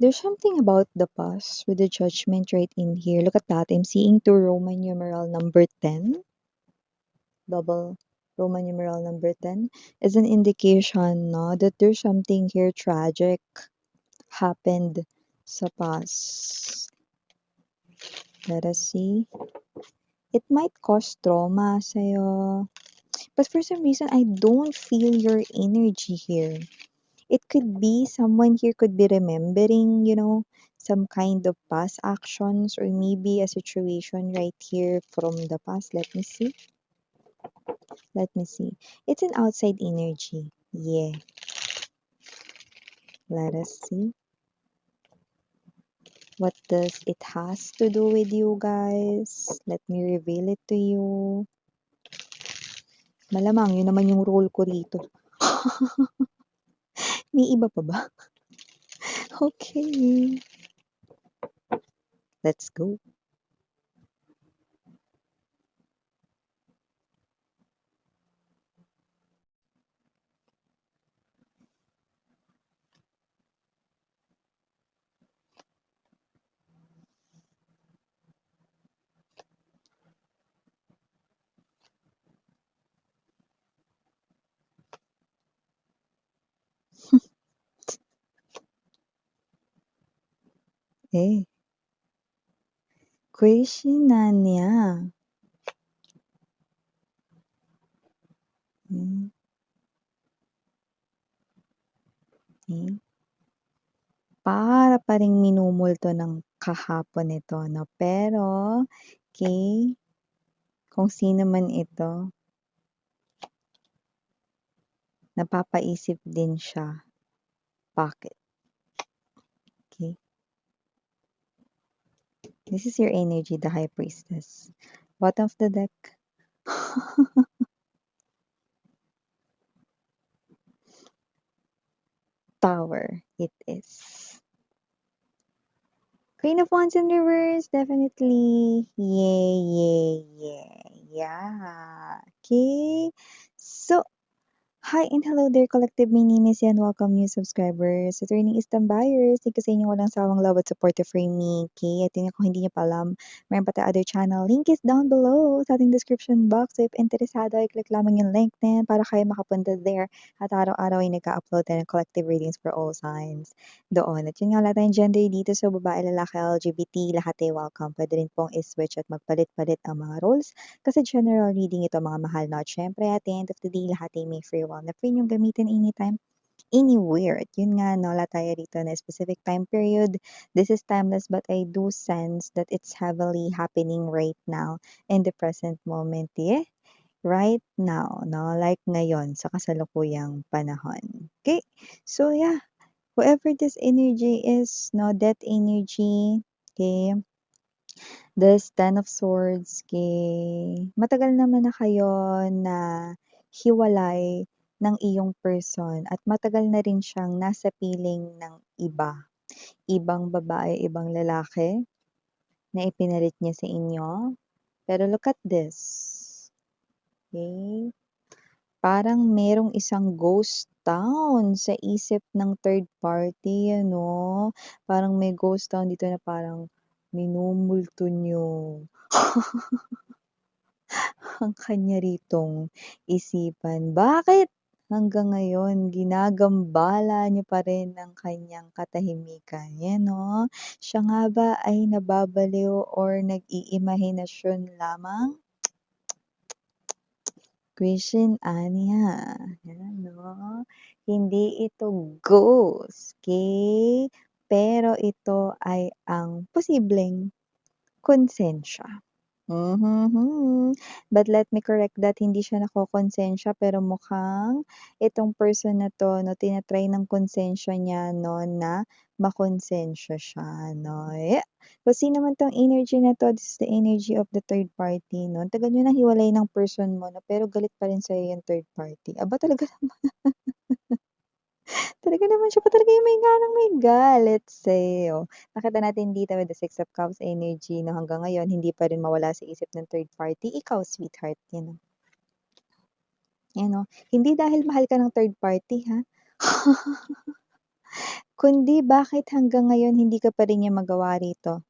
There's something about the past with the judgment right in here. Look at that. I'm seeing two Roman numeral number 10. Double Roman numeral number 10 is an indication no, that there's something here tragic happened sa past. Let us see. It might cause trauma sa'yo. But for some reason, I don't feel your energy here. It could be someone here could be remembering, some kind of past actions or maybe a situation right here from the past. Let me see. Let me see. It's an outside energy. Yeah. Let us see. What does it has to do with you guys? Let me reveal it to you. Malamang, yun naman yung role ko rito. May iba pa ba? Okay. Let's go. Eh, question na niya. Hmm. Eh. Para pa ring minumulto ng kahapon ito 'no, pero okey, kung sino man ito, napapaisip din siya, bakit, okey. This is your energy, the High Priestess. Bottom of the deck. Tower, it is. Queen of Wands in reverse, definitely. Yay, yay, yay. Yeah. Okay. So, hi and hello there, collective. My name is Yan. Welcome new subscribers, returning Eastern buyers. Thank you sa inyong walang sawang love at support for me. Okay, at kung hindi niyo pa alam, mayroon pa tayo other channel. Link is down below sa ating description box. So if interesado, i-click lamang yung link na yan para kayo makapunta there. At araw-araw ay nagka-upload tayo ng collective readings for all signs doon. At yun nga, lahat tayong gender dito. So babae, lalaki, LGBT, lahat ay welcome. Pwede rin pong i-switch at magpalit-palit ang mga roles kasi general reading ito mga mahal na. At syempre at the end of the day, lahat ay may free will na free niyong gamitin anytime, anywhere. At yun nga, no, wala tayo rito na specific time period. This is timeless but I do sense that it's heavily happening right now in the present moment. Yeah? Right now, no? Like ngayon, sa kasalukuyang panahon. Okay? So yeah, whoever this energy is, no, that energy, okay, this Ten of Swords, matagal naman na kayo na hiwalay ng iyong person at matagal na rin siyang nasa piling ng iba. Ibang babae, ibang lalaki na ipinalit niya sa inyo. Pero look at this. Okay? Parang merong isang ghost town sa isip ng third party, ano? Parang may ghost town dito na parang minumulto niyo ang kanya ritong isipan. Bakit hanggang ngayon ginagambala niyo pa rin ang kanyang katahimikan? Yan 'no? Siya nga ba ay nababaliw or nag-iimahinasyon lamang? Question Anya. Yan 'no? Hindi ito ghost, okey? Pero ito ay ang posibleng konsensya. Mhm. But let me correct that, hindi siya nakokonsensya pero mukhang itong person na 'to 'no, ng konsensya niya 'no, na makonsensya siya 'no. Kung sino man 'tong energy na 'to, this is the energy of the third party 'no. Ang tagal niyo nang hiwalay ng person mo 'no, pero galit pa rin sa'yo yung third party. Aba, talaga talaga naman siya pa talaga yung may ganang may galit sa'yo. Nakita natin dito with the Six of Cups energy 'no, hanggang ngayon hindi pa rin mawala sa isip ng third party, ikaw sweetheart, yan, oh. Yan, oh. Hindi dahil mahal ka ng third party, ha. kundi bakit hanggang ngayon hindi ka pa rin niya magawa rito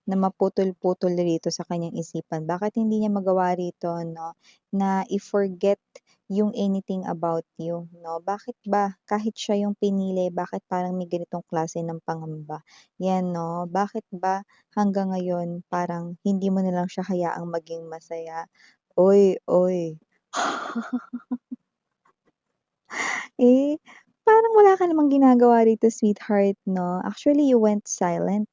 na maputol-putol rito sa kanyang isipan. Bakit hindi niya magawa rito 'no, na i-forget yung anything about you 'no? Bakit ba kahit siya yung pinili, bakit parang may ganitong klase ng pangamba? 'Yan 'no, bakit ba hanggang ngayon parang hindi mo na lang siya hayaang maging masaya? Uy, uy. Eh, parang wala ka namang ginagawa rito, sweetheart 'no? Actually, you went silent,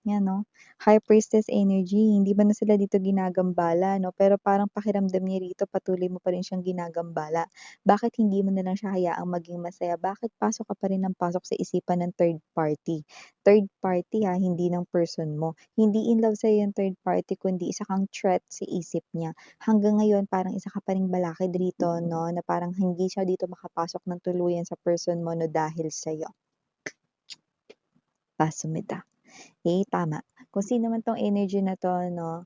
'yan 'no? High priestess energy, hindi ba na sila dito ginagambala 'no, pero parang pakiramdam niya rito patuloy mo pa rin siyang ginagambala. Bakit hindi mo na lang siya hayaang maging masaya? Bakit pasok ka pa rin ng pasok sa isipan ng third party? Third party ha, hindi ng person mo. Hindi in love sa'yo yung third party kundi isa kang threat sa isip niya. Hanggang ngayon parang isa ka pa ring balakid rito 'no, na parang hindi siya dito makapasok ng tuluyan sa person mo 'no, dahil sa'yo. Pasumita. Eh, tama. Kung sino man 'tong energy na 'to 'no,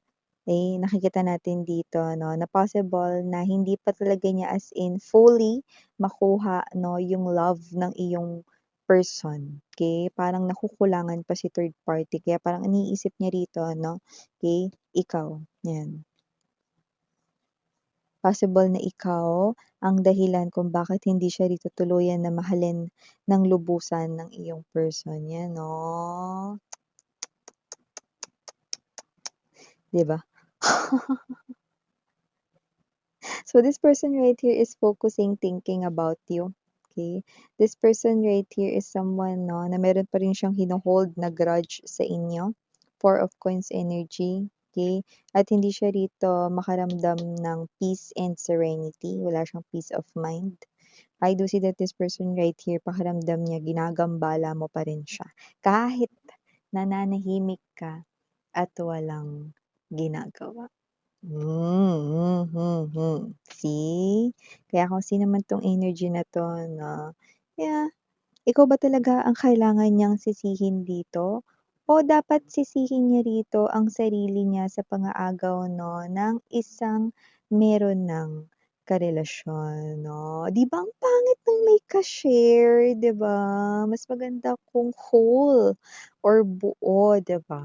eh, nakikita natin dito 'no, na possible na hindi pa talaga niya as in fully makuha 'no, yung love ng iyong person, okey? Parang nakukulangan pa si third party kaya parang iniisip niya rito 'no, okey, ikaw, 'yan. Possible na ikaw ang dahilan kung bakit hindi siya rito tuluyan na mahalin ng lubusan ng iyong person, 'yan 'no, 'di ba? So this person right here is focusing, thinking about you, okay? This person right here is someone 'no, na meron pa rin siyang hino-hold na grudge sa inyo. Four of Coins energy, okay? At hindi siya rito makaramdam ng peace and serenity, wala siyang peace of mind. I do see that this person right here, pakiramdam niya ginagambala mo pa rin siya. Kahit nananahimik ka at walang ginagawa. See? Kaya kung sino man 'tong energy na 'to 'no, yeah, ikaw ba talaga ang kailangan niyang sisihin dito o dapat sisihin niya rito ang sarili niya sa pang-aagaw 'no, ng isang meron ng karelasyon 'no? 'Di ba ang pangit ng may ka-share, 'di ba? Mas maganda kung whole or buo, 'di ba?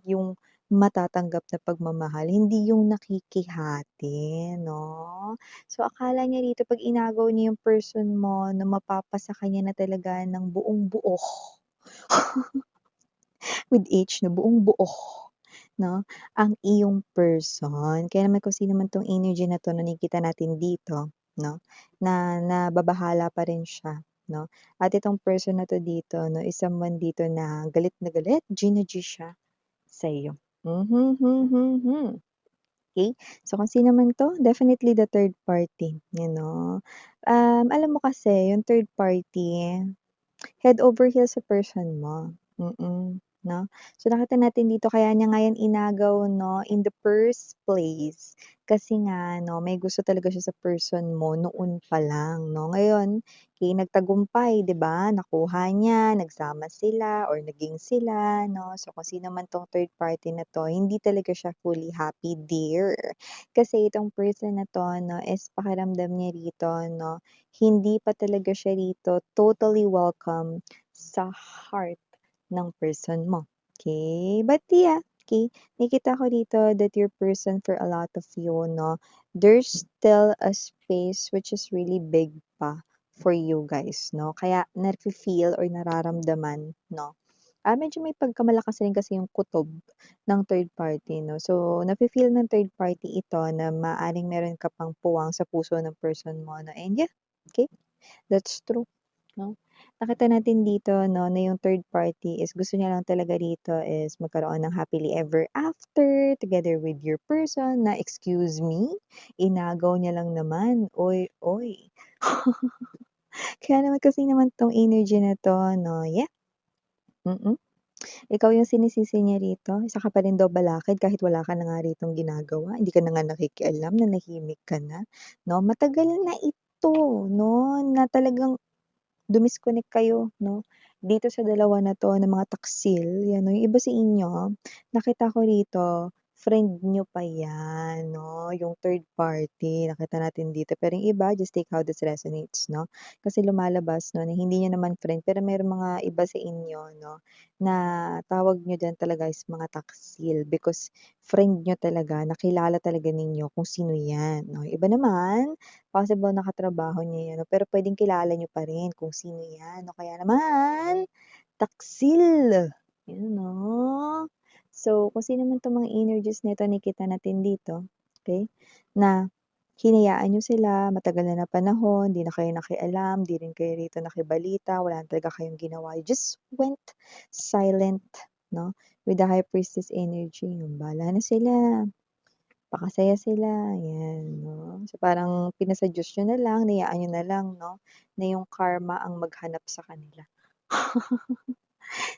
Yung matatanggap na pagmamahal, hindi yung nakikihati 'no? So, akala niya rito 'pag inagaw niya yung person mo na mapapasa ka niya na talaga ng buong-buo, with H na buong-buo 'no, ang iyong person. Kaya naman kung sino man 'tong energy na 'to na nakikita natin dito 'no, na nababahala pa rin siya 'no, at itong person na 'to dito 'no, is someone dito na galit G na G siya sa'yo. Okay. So, kung sino man 'to, definitely the third party, you know. Alam mo kasi yung third party, head over heels sa person mo, 'no. So, nakita natin dito kaya niya nga yan inagaw 'no, in the first place, kasi nga 'no, may gusto talaga siya sa person mo noon pa lang 'no. Ngayon, nagtagumpay 'di ba, nakuha niya, nagsama sila or naging sila 'no. So, kung sino man 'tong third party na 'to, hindi talaga siya fully happy there. Kasi itong person na 'to 'no, is pakiramdam niya rito 'no, hindi pa talaga siya rito totally welcome sa heart ng person mo, okay. But yeah, okay, nakikita ko dito that your person for a lot of you 'no, there's still a space which is really big pa for you guys 'no, kaya nafi-feel or nararamdaman 'no. Medyo may pagkamalakas rin kasi yung kutob ng third party 'no, so nafi-feel ng third party ito na maaaring meron ka pang puwang sa puso ng person mo 'no, and yeah, okay. That's true, 'no? Nakita natin dito 'no, na yung third party is gusto niya lang talaga dito is magkaroon ng happily ever after together with your person na, "Excuse me? Inagaw niya lang naman, oy, oy." Kaya naman kasi naman 'tong energy na 'to 'no, yeah, mm. Ikaw yung sinisisi niya rito, isa ka pa rin daw balakid kahit wala ka na nga ritong ginagawa, hindi ka na nga nakikialam, nanahimik ka na, 'no? Matagal na ito 'no, na talagang dumisconnect kayo 'no, dito sa dalawa na 'to na mga taksil, 'yan 'no, yung iba sa inyo nakita ko rito friend nyo pa yan, no? Yung third party, nakita natin dito. Pero yung iba, just take how this resonates, no? Kasi lumalabas, no, na hindi nyo naman friend, pero meron mga iba sa inyo, no, na tawag nyo dyan talaga is mga taksil because friend nyo talaga, nakilala talaga ninyo kung sino yan, no? Iba naman, possible nakatrabaho niya yan, no? Pero pwedeng kilala nyo pa rin kung sino yan, no? Kaya naman, taksil! Yun, no? So, kung sino man 'tong mga energies nito nakita natin dito, okay, na hinayaan niyo sila matagal na panahon, 'di na kayo nakialam, 'di rin kayo rito nakibalita, wala na talaga kayong ginawa. You just went silent, 'no, with the High Priestess energy. Bahala na sila, pakasaya sila, 'yan, 'no. So, parang pinasa Diyos niyo na lang, hayaan niyo na lang, 'no, na yung karma ang maghanap sa kanila.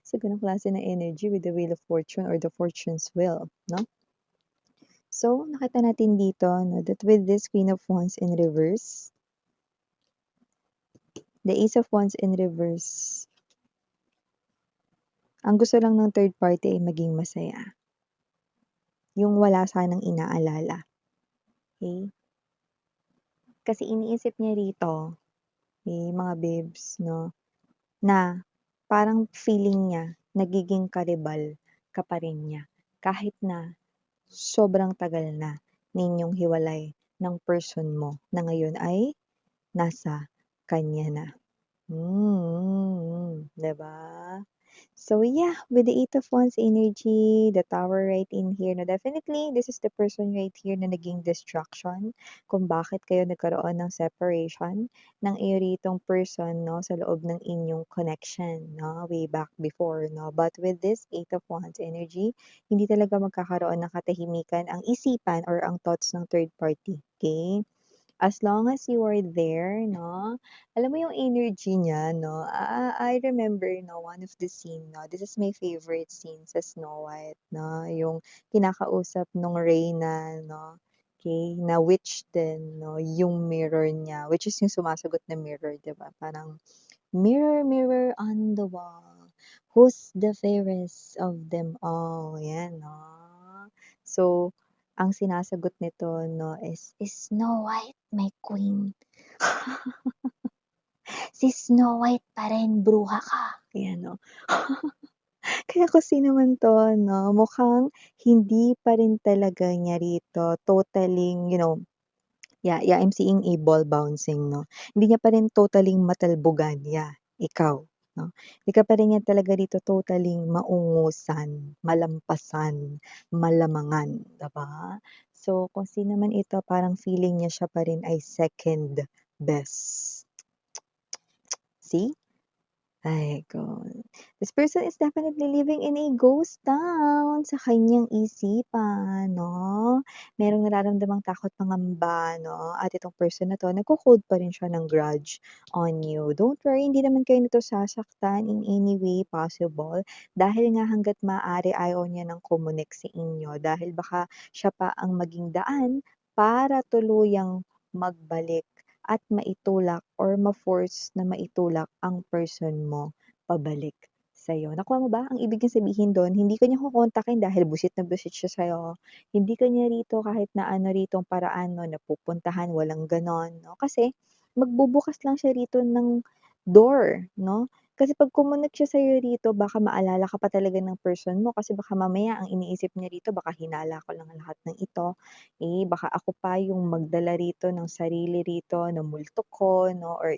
Sa gano'ng klase ng energy with the Wheel of Fortune or the Fortune's Wheel, 'no? So, nakita natin dito, no, that with this Queen of Wands in reverse, the Ace of Wands in reverse, ang gusto lang ng third party ay maging masaya. Yung wala sanang inaalala. Okay? Kasi iniisip niya rito, mga babes, no, na parang feeling niya, nagiging karibal ka pa rin niya. Kahit na sobrang tagal na ninyong hiwalay ng person mo na ngayon ay nasa kanya na. 'Di ba? So yeah, with the Eight of Wands energy, the Tower right in here, no, definitely, this is the person right here na naging distraction kung bakit kayo nagkaroon ng separation ng iritong person, no, sa loob ng inyong connection, no, way back before, no. But with this Eight of Wands energy, hindi talaga magkakaroon ng katahimikan ang isipan or ang thoughts ng third party, okay? As long as you are there, no, alam mo yung energy niya, no, I remember, no, one of the scene, no, this is my favorite scene sa Snow White, no, yung kinakausap nung Reyna, no, okay, na witch din, no, yung mirror niya, which is yung sumasagot na mirror, di ba? Parang, mirror, mirror on the wall, who's the fairest of them all? Yan, no? So, ang sinasagot nito, no, is Snow White my queen? Si Snow White pa rin, bruha ka. Yan, no? Kaya kung sino man 'to, no, mukhang hindi pa rin talaga niya rito totaling, yeah, I'm seeing a ball bouncing, 'no. Hindi niya pa rin totaling matalbogan, yeah, ikaw, 'no. Hindi ka pa rin niya talaga dito totaling maungusan, malampasan, malamangan, 'di ba? So, kung sino man ito parang feeling niya siya pa rin ay second best. See? Ay, God. This person is definitely living in a ghost town sa kanyang isipan, 'no? Merong nararamdamang takot, pangamba, 'no? At itong person na 'to, nagho-hold pa rin siya ng grudge on you. Don't worry, hindi naman kayo nito sasaktan in any way possible dahil nga hangga't maaari ayaw niya ng kumunik sa inyo dahil baka siya pa ang maging daan para tuluyang magbalik at maitulak or ma-force na maitulak ang person mo pabalik sa'yo. Nakuha mo ba? Ang ibig niyang sabihin do'n, hindi ka niya kokontakin dahil busit na busit siya sa'yo. Hindi ka niya rito kahit na ano ritong paraan 'no, na pupuntahan, walang gano'n 'no. Kasi magbubukas lang siya rito ng door 'no. Kasi 'pag kumunik siya sa'yo rito baka maalala ka pa talaga ng person mo kasi baka mamaya ang iniisip niya rito baka hinala ko lang lahat ng ito, baka ako pa yung magdala rito ng sarili rito na multo ko 'no or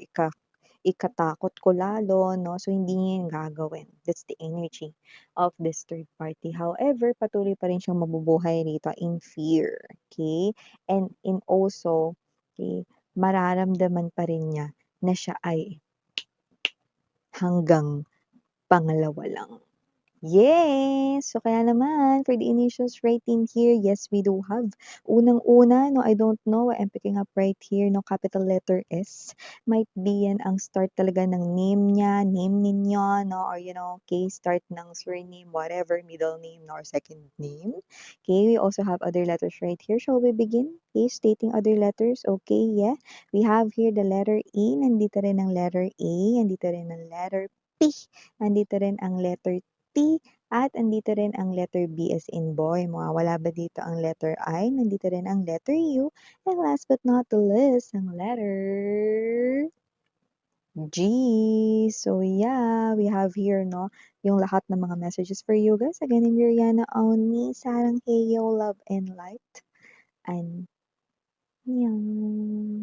ikatakot ko lalo 'no, so hindi niya yun gagawin. That's the energy of this third party. However, patuloy pa rin siyang mabubuhay rito in fear, okay? And in also, okay, mararamdaman pa rin niya na siya ay hanggang pangalawa lang. Yes! So, kaya naman, for the initials right in here, yes, we do have. Unang-una, no, I don't know, I'm picking up right here, no, capital letter S. Might be yan ang start talaga ng name niya, name ninyo, no, or, okay, start ng surname, whatever, middle name, or second name. Okay, we also have other letters right here. Shall we begin? Okay, stating other letters. Okay, yeah. We have here the letter E, nandito rin ang letter A, nandito rin ang letter P, nandito rin ang letter T, at andito rin ang letter B as in boy. Mawawala ba dito ang letter I? Nandito rin ang letter U. And last but not the least, ang letter G. So yeah, we have here no yung lahat ng mga messages for you guys. Again, I'm Miriana Oni, Sarang Heyo, Love and Light. And yan.